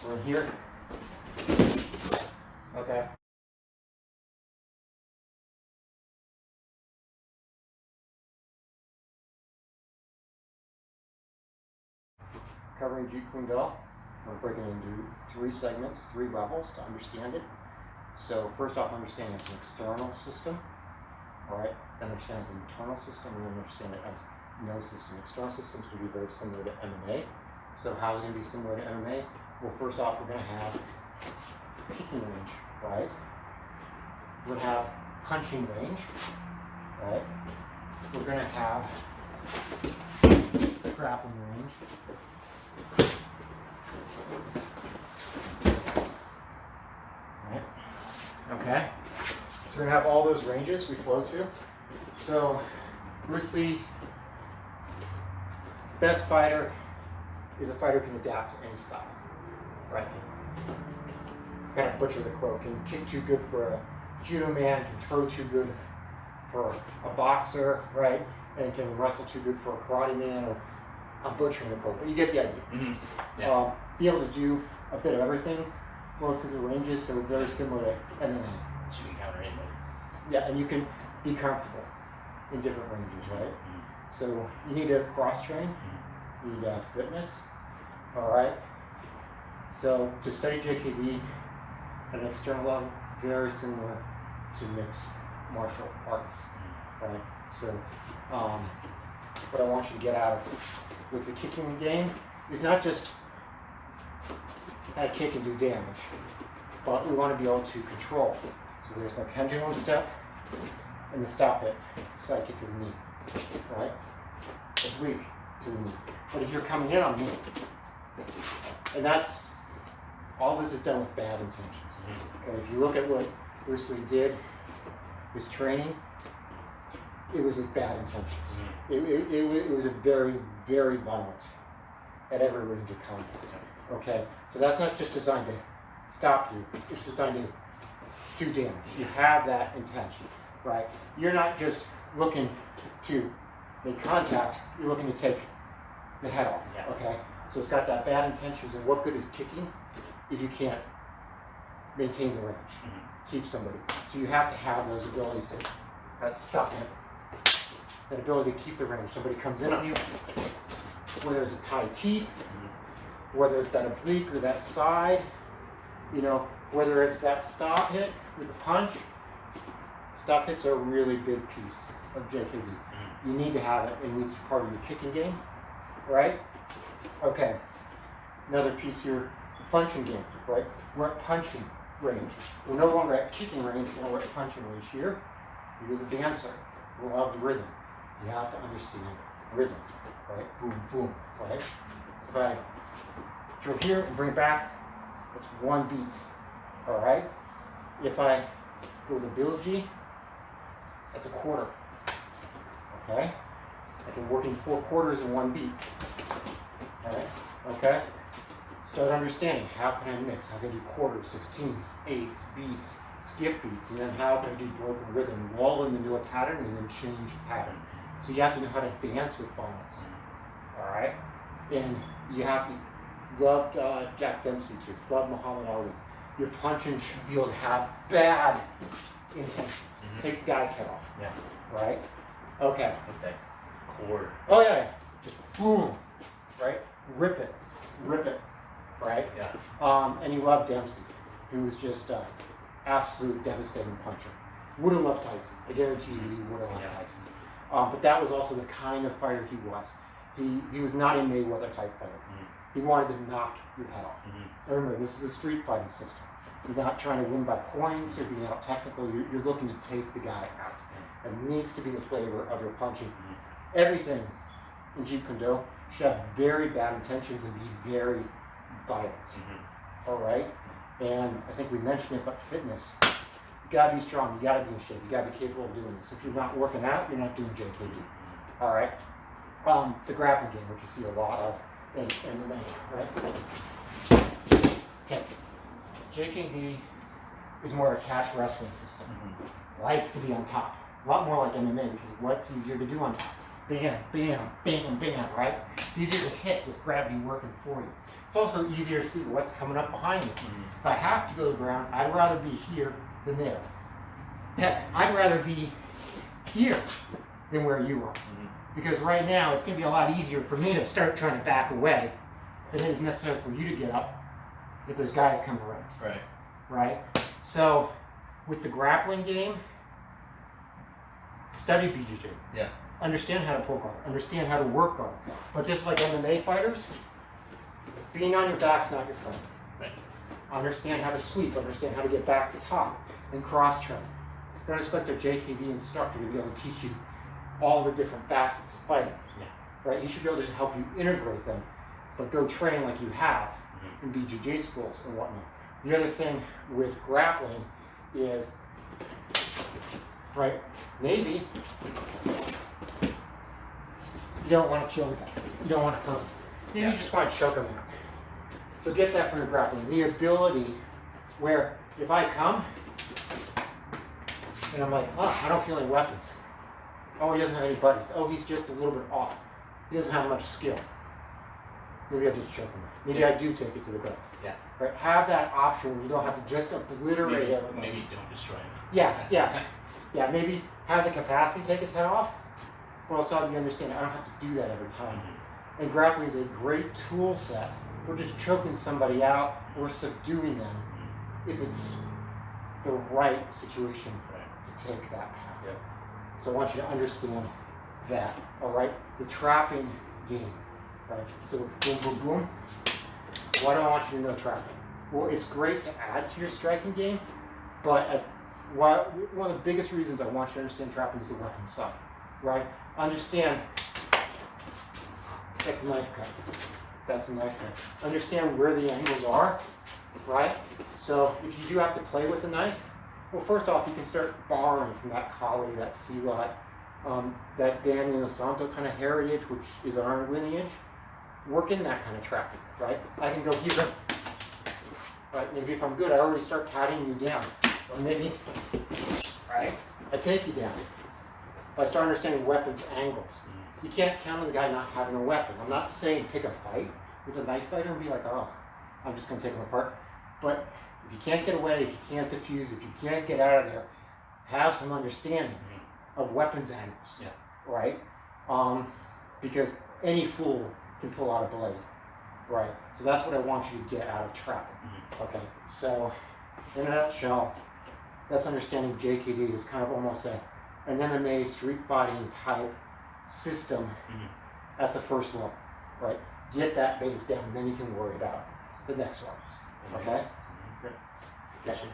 We're here. Okay. Covering Jeet Kune, we're breaking it into 3 segments, 3 levels to understand it. So first off, understand it's an external system, all right? Then understand it's an internal system, and then understand it as no system. External systems will be very similar to MMA. So how is it going to be similar to MMA? Well, first off, we're going to have kicking range, right? We're going to have punching range, right? We're going to have grappling range. Right? Okay. So we're going to have all those ranges we flow to. So Bruce Lee, best fighter, is a fighter who can adapt to any style. Right? Kind of butcher the quote. Can kick too good for a judo man, can throw too good for a boxer, right? And can wrestle too good for a karate man, or I'm butchering the quote, but you get the idea. Mm-hmm. Yeah. Be able to do a bit of everything, flow through the ranges, so very similar to MMA. So you can counter anybody. Yeah, and you can be comfortable in different ranges, right? Mm-hmm. So you need to cross-train, you need to have fitness, all right? So to study JKD at an external level, very similar to mixed martial arts, right? So what I want you to get out of with the kicking game is not just how to kick and do damage, but we want to be able to control. So there's my pendulum step and the stop hit, side kick to the knee, right? Oblique to the knee. But if you're coming in on me, and that's, all this is done with bad intentions. Okay, if you look at what Bruce Lee did, his training, it was with bad intentions. It was a very, very violent at every range of combat. Okay, so that's not just designed to stop you, it's designed to do damage. You have that intention, right? You're not just looking to make contact, you're looking to take the head off, okay? So it's got that bad intentions, and what good is kicking if you can't maintain the range, keep somebody? So you have to have those abilities to stop it, that ability to keep the range. Somebody comes in on you, whether it's a tie teep, whether it's that oblique or that side, you know, whether it's that stop hit with the punch. Stop hits are a really big piece of JKD. You need to have it, and it's part of your kicking game, right? Okay, another piece here, the punching game, right? We're at punching range. We're no longer at kicking range, now we're at punching range here. You as a dancer will have the rhythm. You have to understand rhythm, right? Boom, boom, right? If I throw here and bring it back, that's one beat, all right? If I go with a bilji, that's a quarter, okay? I can work in 4 quarters in 1 beat, all right? Okay? Start understanding, how can I mix? How can I do quarters, 16s, 8s, beats, skip beats, and then how can I do broken rhythm, lull them into a pattern and then change the pattern. So you have to know how to dance with violence, all right? And you have to, loved Jack Dempsey too, loved Muhammad Ali. Your punching should be able to have bad intentions. Take the guy's head off, right? Okay. Okay. Core. Oh yeah, just boom, right? Rip it, right? Yeah. And he loved Dempsey, who was just absolute devastating puncher. Would have loved Tyson. I guarantee you he would have loved Tyson. But that was also the kind of fighter he was. He was not a Mayweather type fighter. He wanted to knock your head off. Remember, this is a street fighting system. You're not trying to win by points or being out technical. You're looking to take the guy out. It needs to be the flavor of your punching. Everything in Jeet Kune should have very bad intentions and be very violent. All right? And I think we mentioned it, but fitness. You gotta be strong, you gotta be in shape, you gotta be capable of doing this. If you're not working out, you're not doing JKD. All right? The grappling game, which you see a lot of in MMA, right? Okay. JKD is more a catch wrestling system. Likes to be on top. A lot more like MMA, because what's easier to do on top? Bam, bam, bam, bam, right? It's easier to hit with gravity working for you. It's also easier to see what's coming up behind you. If I have to go to the ground, I'd rather be here than there. Heck, I'd rather be here than where you are. Because right now, it's going to be a lot easier for me to start trying to back away than it is necessary for you to get up if there's guys coming around. Right. Right? So, with the grappling game, study BJJ. Yeah. Understand how to pull guard. Understand how to work guard. But just like MMA fighters, being on your back's not your friend. Right. Understand how to sweep. Understand how to get back to top and cross train. Don't expect a JKD instructor to be able to teach you all the different facets of fighting. Yeah. Right? He should be able to help you integrate them, but go train like you have in BJJ schools and whatnot. The other thing with grappling is, right, maybe you don't want to kill the guy. You don't want to hurt him. Maybe you just want to choke him out. So get that from your grappling. The ability where if I come and I'm like, oh, I don't feel any weapons. Oh, he doesn't have any buddies. Oh, he's just a little bit off. He doesn't have much skill. Maybe I just choke him out. Maybe I do take it to the ground. Yeah. Right? Have that option where you don't have to just obliterate everybody. Maybe don't destroy him. Yeah, maybe have the capacity to take his head off, but also have the understanding I don't have to do that every time. And grappling is a great tool set for just choking somebody out or subduing them if it's the right situation to take that path. Yep. So I want you to understand that, all right? The trapping game, right? So boom, boom, boom. Why do I want you to know trapping? Well, it's great to add to your striking game, but one of the biggest reasons I want you to understand trapping is the weapon side, right? Understand that's a knife cut. That's a knife cut. Understand where the angles are, right? So if you do have to play with the knife, well, first off, you can start borrowing from that Kali, that Silat, that Daniel Santo kind of heritage, which is our lineage. Work in that kind of trapping, right? I can go here, right? Maybe if I'm good, I already start patting you down. Or maybe, right, I take you down. I start understanding weapons angles. You can't count on the guy not having a weapon. I'm not saying pick a fight with a knife fighter and be like, oh, I'm just going to take him apart. But if you can't get away, if you can't defuse, if you can't get out of there, have some understanding of weapons angles, right? Because any fool can pull out a blade, right? So that's what I want you to get out of trapping, okay? So, in a nutshell, that's understanding JKD is kind of almost an MMA street fighting type system at the first level, right? Get that base down, then you can worry about the next levels, okay? Good. Gotcha.